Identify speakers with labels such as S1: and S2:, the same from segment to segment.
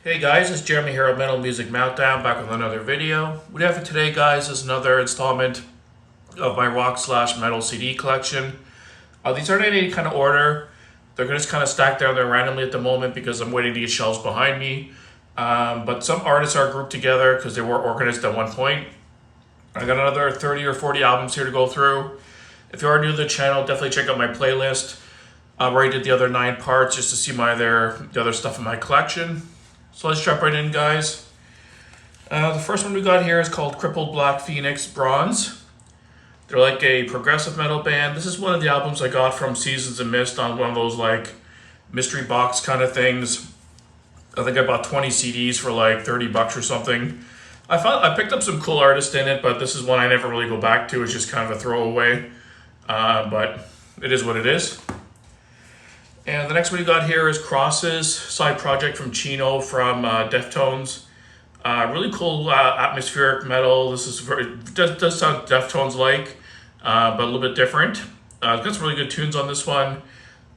S1: Hey guys, it's Jeremy here of Metal Music Meltdown, back with another video. What we have for today, guys, is another installment of my rock slash metal CD collection. These aren't in any kind of order. They're just kind of stacked down there randomly at the moment because I'm waiting to get shelves behind me. But some artists are grouped together because they were organized at one point. I got another 30 or 40 albums here to go through. If you are new to the channel, definitely check out my playlist where I did the other 9 parts just to see the other stuff in my collection. So let's jump right in, guys. The first one we got here is called Crippled Black Phoenix Bronze. They're like a progressive metal band. This is one of the albums I got from Seasons of Mist on one of those like mystery box kind of things. I think I bought 20 CDs for like 30 bucks or something. I picked up some cool artists in it, but this is one I never really go back to. It's just kind of a throwaway, but it is what it is. And the next one we got here is Crosses, side project from Chino from Deftones. Really cool atmospheric metal. This is does sound Deftones-like, but a little bit different. It's got some really good tunes on this one.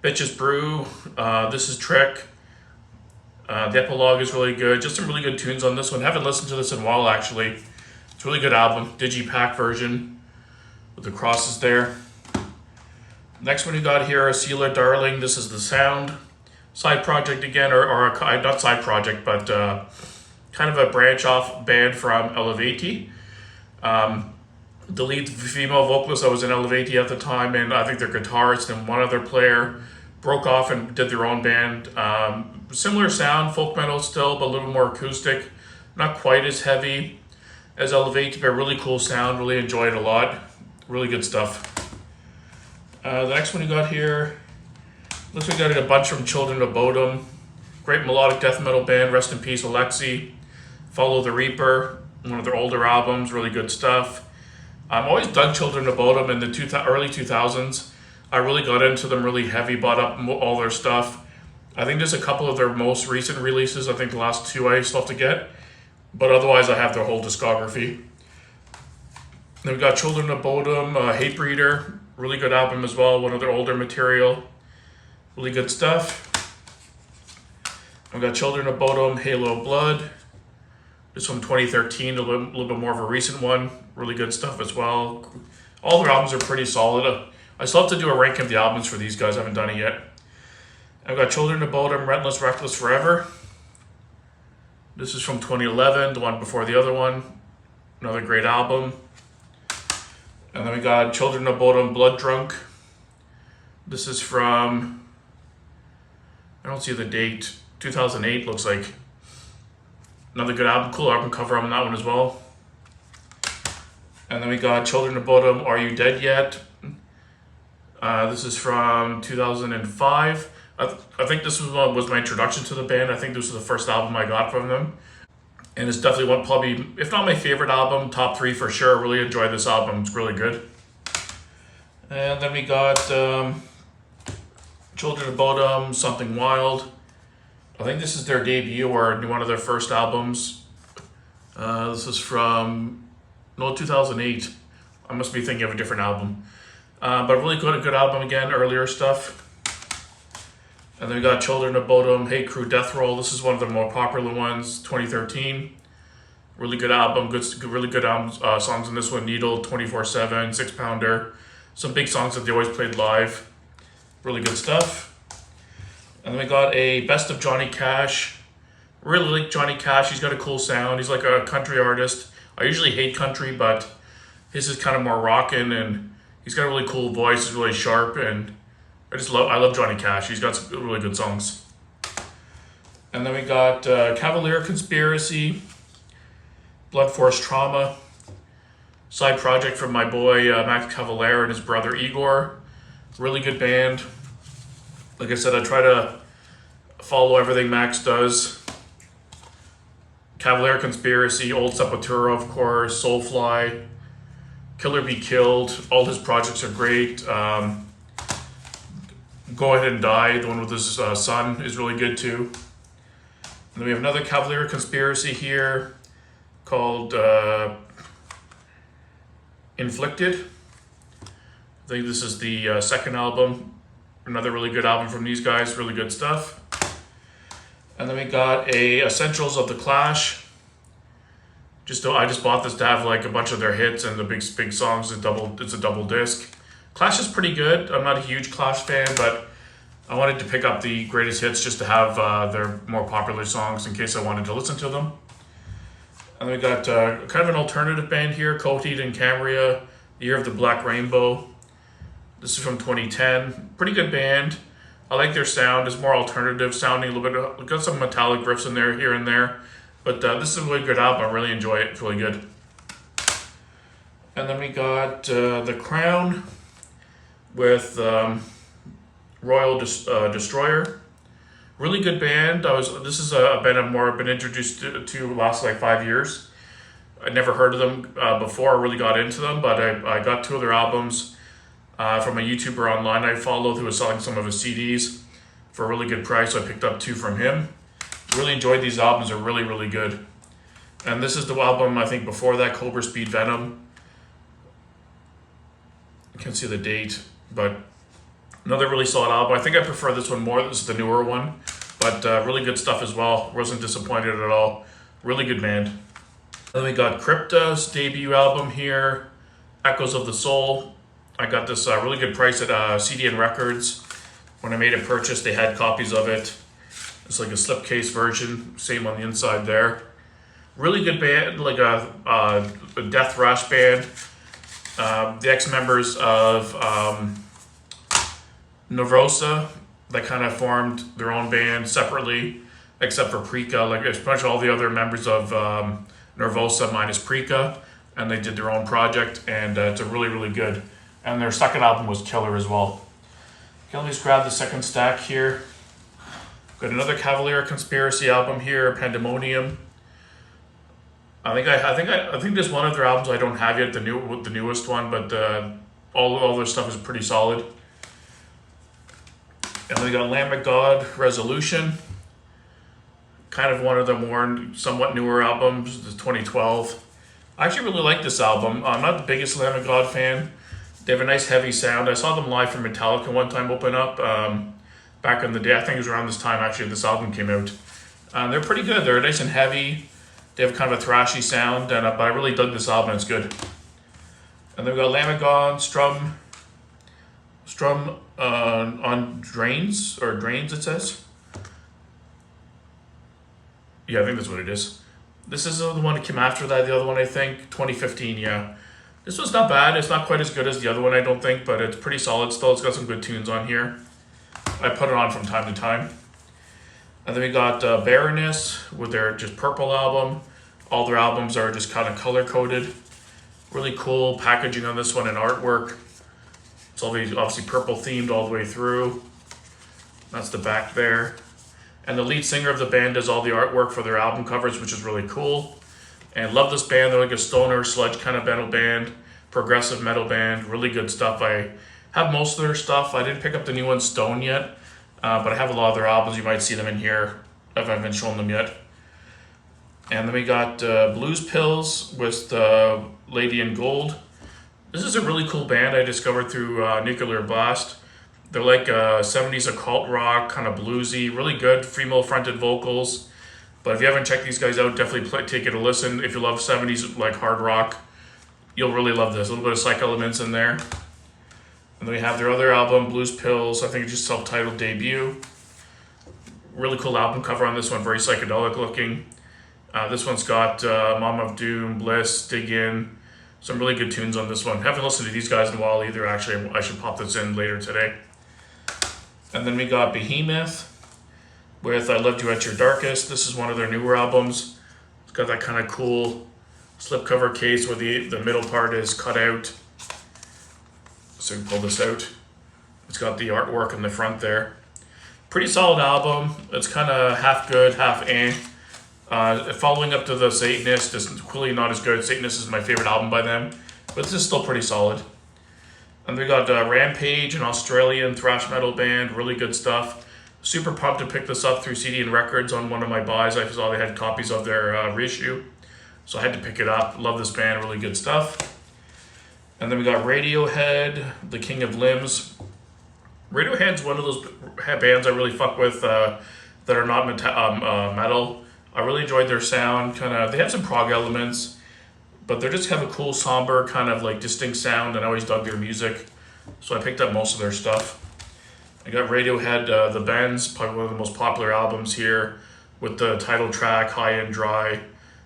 S1: Bitches Brew, This Is Trick. The epilogue is really good. Just some really good tunes on this one. Haven't listened to this in a while, actually. It's a really good album. Digipack version with the crosses there. Next one we got here is Sealer Darling, This Is The Sound. Side project again, or not side project, but kind of a branch off band from Elevati. The lead female vocalist that was in Elevati at the time, and I think their guitarist and one other player broke off and did their own band. Similar sound, folk metal still, but a little more acoustic. Not quite as heavy as Elevati, but really cool sound. Really enjoyed it a lot. Really good stuff. The next one you got here, looks like we got a bunch from Children of Bodom. Great melodic death metal band, rest in peace Alexi. Follow the Reaper, one of their older albums, really good stuff. I've always dug Children of Bodom in the early 2000s. I really got into them really heavy, bought up all their stuff. I think there's a couple of their most recent releases. I think the last 2 I still have to get, but otherwise I have their whole discography. Then we got Children of Bodom, Hatebreeder. Really good album as well, one of their older material. Really good stuff. I've got Children of Bodom, Halo Blood. This from 2013, a little bit more of a recent one. Really good stuff as well. All their albums are pretty solid. I still have to do a rank of the albums for these guys. I haven't done it yet. I've got Children of Bodom, Relentless, Reckless Forever. This is from 2011, the one before the other one. Another great album. And then we got Children of Bodom, Blood Drunk. This is from, I don't see the date, 2008 looks like. Another good album, cool album cover on that one as well. And then we got Children of Bodom, Are You Dead Yet? This is from 2005. I think this was my introduction to the band. I think this was the first album I got from them. And it's definitely one, probably, if not my favorite album, top 3 for sure. Really enjoyed this album. It's really good. And then we got Children of Bodom, Something Wild. I think this is their debut or one of their first albums. This is from 2008. I must be thinking of a different album. But really good album again, earlier stuff. And then we got Children of Bodom, Hate Crew, Death Roll. This is one of the more popular ones, 2013. Really good album, really good songs in this one. Needle, 24/7, 6 Pounder. Some big songs that they always played live. Really good stuff. And then we got a Best of Johnny Cash. Really like Johnny Cash. He's got a cool sound. He's like a country artist. I usually hate country, but his is kind of more rockin', and he's got a really cool voice. He's really sharp, and I love Johnny Cash. He's got some really good songs. And then we got Cavalier Conspiracy, Blood Force Trauma, side project from my boy Max Cavalier and his brother Igor. Really good band. Like I said, I try to follow everything Max does. Cavalier Conspiracy, Old Sepultura, of course, Soulfly, Killer Be Killed. All his projects are great. Go Ahead and Die, the one with his son, is really good too. And then we have another Cavalier Conspiracy here called Inflicted. I think this is the second album. Another really good album from these guys, really good stuff. And then we got a Essentials of the Clash. I just bought this to have like a bunch of their hits and the big songs. It's a double disc. Clash is pretty good. I'm not a huge Clash fan, but I wanted to pick up the greatest hits just to have their more popular songs in case I wanted to listen to them. And then we got kind of an alternative band here, Coheed and Cambria, Year of the Black Rainbow. This is from 2010. Pretty good band. I like their sound. It's more alternative sounding, a little bit. Got some metallic riffs in there, here and there. But this is a really good album. I really enjoy it. It's really good. And then we got The Crown with Royal Destroyer. Really good band. This is a band I've been introduced to the last like 5 years. I'd never heard of them before I really got into them, but I got 2 of their albums from a YouTuber online I followed who was selling some of his CDs for a really good price. So I picked up 2 from him. Really enjoyed these albums. They're really, really good. And this is the album, I think, before that, Cobra Speed Venom. I can't see the date, but another really solid album. I think I prefer this one more. This is the newer one, but really good stuff as well. Wasn't disappointed at all. Really good band. And then we got Crypta's debut album here, Echoes of the Soul. I got this really good price at CDN Records. When I made a purchase, they had copies of it. It's like a slipcase version, same on the inside there. Really good band, like a death thrash band. The ex-members of Nervosa that kind of formed their own band separately, except for Prika. Like pretty much all the other members of Nervosa minus Prika, and they did their own project, and it's a really, really good. And their second album was killer as well. Okay, let me just grab the second stack here. Got another Cavalier Conspiracy album here, Pandemonium. I think there's one of their albums I don't have yet, the newest one, but all their stuff is pretty solid. And then we got Lamb of God, Resolution. Kind of one of the more somewhat newer albums, the 2012. I actually really like this album. I'm not the biggest Lamb of God fan. They have a nice heavy sound. I saw them live from Metallica one time open up. Back in the day, I think it was around this time actually this album came out. They're pretty good. They're nice and heavy. They have kind of a thrashy sound, but I really dug this album. It's good. And then we got Lamb of God, Strum on Drains, or Drains it says. Yeah, I think that's what it is. This is the one that came after that, the other one I think, 2015, yeah. This one's not bad. It's not quite as good as the other one I don't think, but it's pretty solid still. It's got some good tunes on here. I put it on from time to time. And then we got Baroness with their just Purple album. All their albums are just kind of color-coded. Really cool packaging on this one and artwork. It's obviously purple themed all the way through. That's the back there. And the lead singer of the band does all the artwork for their album covers, which is really cool. And love this band. They're like a stoner sludge kind of metal band, progressive metal band. Really good stuff. I have most of their stuff. I didn't pick up the new one, Stone, yet, but I have a lot of their albums. You might see them in here if I haven't shown them yet. And then we got Blues Pills with Lady in Gold. This is a really cool band I discovered through Nuclear Blast. They're like 70s occult rock, kind of bluesy, really good female fronted vocals. But if you haven't checked these guys out, definitely take it a listen. If you love 70s like hard rock, you'll really love this. A little bit of psych elements in there. And then we have their other album, Blues Pills. I think it's just self-titled debut. Really cool album cover on this one, very psychedelic looking. This one's got Mom of Doom, Bliss, Dig In. Some really good tunes on this one. Haven't listened to these guys in a while either, actually. I should pop this in later today. And then we got Behemoth with I Loved You at Your Darkest. This is one of their newer albums. It's got that kind of cool slipcover case where the middle part is cut out. So you can pull this out. It's got the artwork in the front there. Pretty solid album. It's kind of half good, half eh. Following up to the Satanist is clearly not as good. Satanist is my favorite album by them, but this is still pretty solid. And we got Rampage, an Australian thrash metal band, really good stuff. Super pumped to pick this up through CDN Records on one of my buys. I saw they had copies of their reissue, so I had to pick it up. Love this band, really good stuff. And then we got Radiohead, The King of Limbs. Radiohead's one of those bands I really fuck with. that are not metal. I really enjoyed their sound. They have some prog elements, but they just have a cool, somber, kind of like distinct sound, and I always dug their music, so I picked up most of their stuff. I got Radiohead, The Bends, probably one of the most popular albums here, with the title track, High and Dry.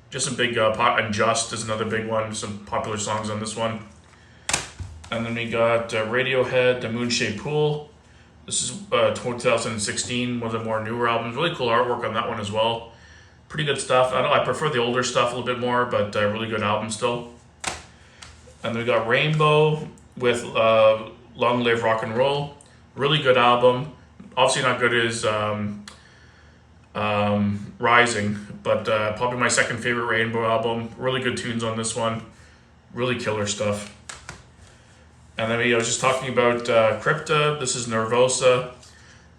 S1: Just some big, and Just is another big one, some popular songs on this one. And then we got Radiohead, The Moonshaped Pool. This is 2016, one of the more newer albums. Really cool artwork on that one as well. Pretty good stuff. I prefer the older stuff a little bit more, but really good album still. And then we got Rainbow with Long Live Rock and Roll. Really good album. Obviously not good as Rising, but probably my second favorite Rainbow album. Really good tunes on this one. Really killer stuff. And then I was just talking about Crypta. This is Nervosa.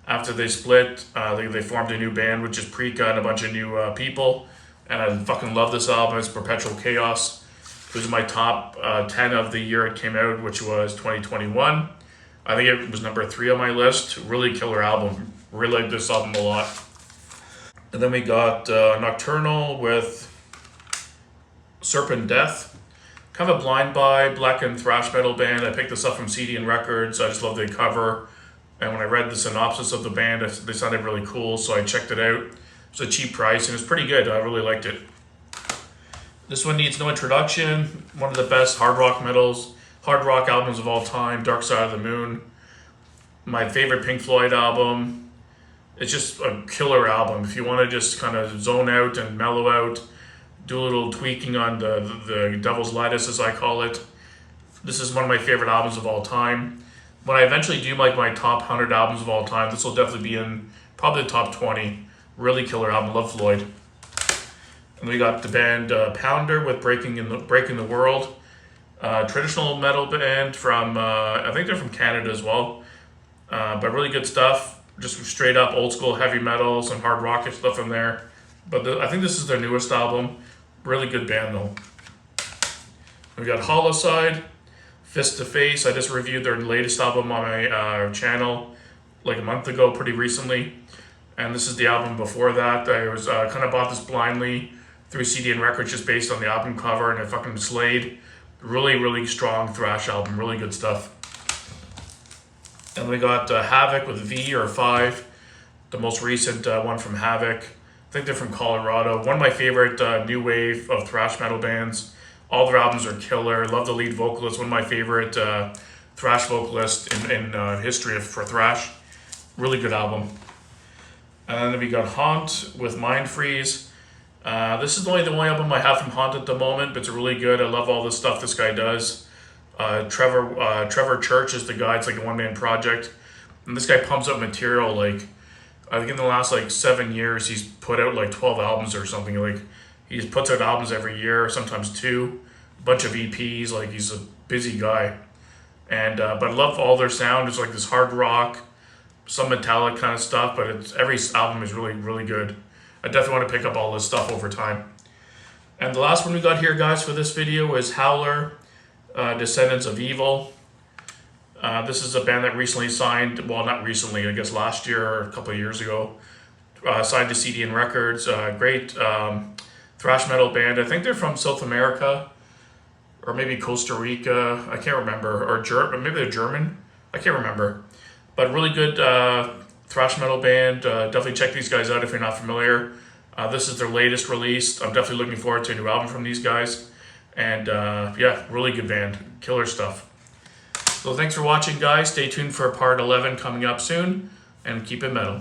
S1: After they split, they formed a new band, which is Prika and a bunch of new people. And I fucking love this album. It's Perpetual Chaos. It was my top 10 of the year it came out, which was 2021. I think it was number 3 on my list. Really killer album. Really like this album a lot. And then we got Nocturnal with Serpent Death. Kind of a blind buy, black and thrash metal band. I picked this up from CD and Records. I just love the cover. And when I read the synopsis of the band, they sounded really cool, so I checked it out. It was a cheap price, and it was pretty good. I really liked it. This one needs no introduction. One of the best hard rock albums of all time, Dark Side of the Moon. My favorite Pink Floyd album. It's just a killer album. If you want to just kind of zone out and mellow out, do a little tweaking on the Devil's Lettuce, as I call it. This is one of my favorite albums of all time. When I eventually do like my top 100 albums of all time, this will definitely be in probably the top 20. Really killer album. Love Floyd. And we got the band Pounder with Breaking the World. Traditional metal band from, I think they're from Canada as well. But really good stuff. Just straight up old school heavy metal, some hard rock stuff in there. But I think this is their newest album. Really good band though. We got Holocide, Fist to Face. I just reviewed their latest album on my channel like a month ago, pretty recently. And this is the album before that. I was kind of bought this blindly through CD and Records just based on the album cover, and it fucking slayed. Really, really strong thrash album. Really good stuff. And we got Havoc with V or 5, the most recent one from Havoc. I think they're from Colorado. One of my favorite new wave of thrash metal bands. All their albums are killer. Love the lead vocalist. One of my favorite thrash vocalists in history for thrash. Really good album. And then we got Haunt with Mind Freeze. This is only the only album I have from Haunt at the moment, but it's really good. I love all the stuff this guy does. Trevor Church is the guy. It's like a one-man project. And this guy pumps up material like, I think in the last like 7 years, he's put out like 12 albums or something. Like he just puts out albums every year, sometimes 2, a bunch of EPs. Like he's a busy guy. And but I love all their sound. It's like this hard rock, some metallic kind of stuff, but every album is really, really good. I definitely want to pick up all this stuff over time. And the last one we got here, guys, for this video is Howler, Descendants of Evil. This is a band that recently signed, well, not recently, I guess last year or a couple of years ago, signed to CD and Records. Great thrash metal band. I think they're from South America or maybe Costa Rica. I can't remember. Or maybe they're German. I can't remember. But really good thrash metal band. Definitely check these guys out if you're not familiar. This is their latest release. I'm definitely looking forward to a new album from these guys. And yeah, really good band. Killer stuff. So thanks for watching, guys. Stay tuned for part 11 coming up soon. And keep it metal.